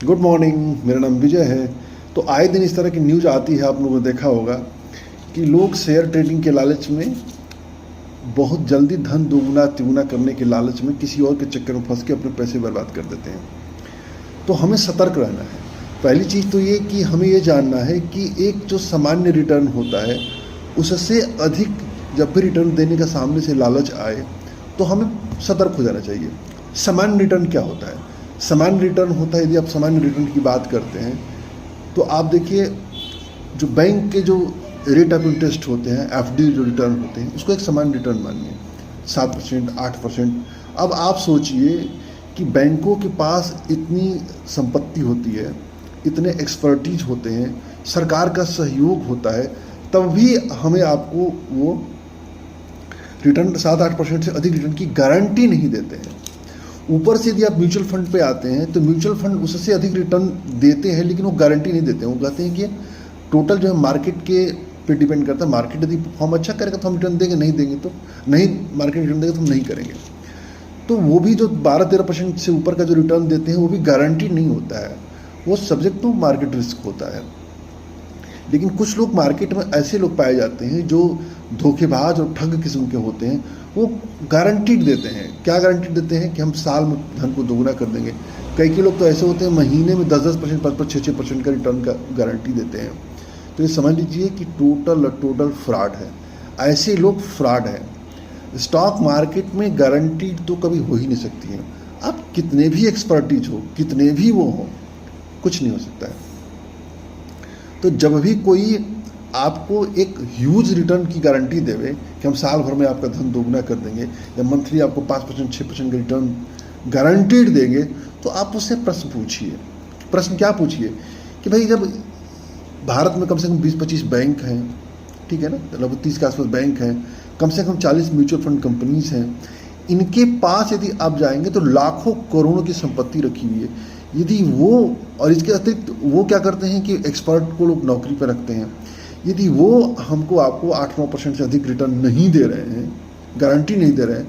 Good morning. मेरा नाम विजय है। तो आए दिन इस तरह की न्यूज़ आती है, आप लोगों ने देखा होगा कि लोग शेयर ट्रेडिंग के लालच में, बहुत जल्दी धन दोगुना तिगुना करने के लालच में किसी और के चक्कर में फंस के अपने पैसे बर्बाद कर देते हैं। तो हमें सतर्क रहना है। पहली चीज़ तो ये कि हमें ये जानना है कि एक जो सामान्य रिटर्न होता है उससे अधिक जब भी रिटर्न देने का सामने से लालच आए तो हमें सतर्क हो जाना चाहिए। सामान्य रिटर्न क्या होता है? सामान्य रिटर्न होता है, यदि आप सामान्य रिटर्न की बात करते हैं तो आप देखिए, जो बैंक के जो रेट ऑफ इंटरेस्ट होते हैं, एफडी जो रिटर्न होते हैं, उसको एक सामान्य रिटर्न मानिए, 7%, 8%। अब आप सोचिए कि बैंकों के पास इतनी संपत्ति होती है, इतने एक्सपर्टीज होते हैं, सरकार का सहयोग होता है, तब भी हमें आपको वो रिटर्न 7-8% से अधिक रिटर्न की गारंटी नहीं देते हैं। ऊपर से यदि आप म्यूचुअल फंड पे आते हैं तो म्यूचुअल फंड उससे अधिक रिटर्न देते हैं, लेकिन वो गारंटी नहीं देते हैं। वो कहते हैं कि टोटल जो है मार्केट के पे डिपेंड करता है। मार्केट यदि परफॉर्म अच्छा करेगा तो हम रिटर्न देंगे, नहीं देंगे तो नहीं, मार्केट रिटर्न देगा तो हम नहीं करेंगे। तो वो भी जो 12-13% से ऊपर का जो रिटर्न देते हैं वो भी गारंटी नहीं होता है, वो सब्जेक्ट टू मार्केट रिस्क होता है। लेकिन कुछ लोग मार्केट में ऐसे लोग पाए जाते हैं जो धोखेबाज और ठग किस्म के होते हैं। वो गारंटीड देते हैं। क्या गारंटी देते हैं? कि हम साल में धन को दोगुना कर देंगे। कई लोग तो ऐसे होते हैं महीने में 10-10%, 5-5, 6-6% का रिटर्न का गारंटी देते हैं। तो ये समझ लीजिए कि टोटल फ्रॉड है। ऐसे लोग फ्रॉड हैं। स्टॉक मार्केट में गारंटी तो कभी हो ही नहीं सकती है। आप कितने भी एक्सपर्टीज हो, कितने भी वो हो, कुछ नहीं हो सकता है। तो जब भी कोई आपको एक ह्यूज रिटर्न की गारंटी देवे कि हम साल भर में आपका धन दोगुना कर देंगे या मंथली आपको 5%, 6% का रिटर्न गारंटीड देंगे, तो आप उससे प्रश्न पूछिए। प्रश्न क्या पूछिए कि भाई, जब भारत में कम से कम 20-25 बैंक हैं, ठीक है ना, लगभग 30 के आसपास बैंक हैं, कम से कम 40 म्यूचुअल फंड कंपनीज हैं, इनके पास यदि आप जाएंगे तो लाखों करोड़ों की संपत्ति रखी हुई है। यदि वो, और इसके अतिरिक्त वो क्या करते हैं कि एक्सपर्ट को लोग नौकरी पर रखते हैं, यदि वो हमको आपको 8-9% से अधिक रिटर्न नहीं दे रहे हैं, गारंटी नहीं दे रहे हैं,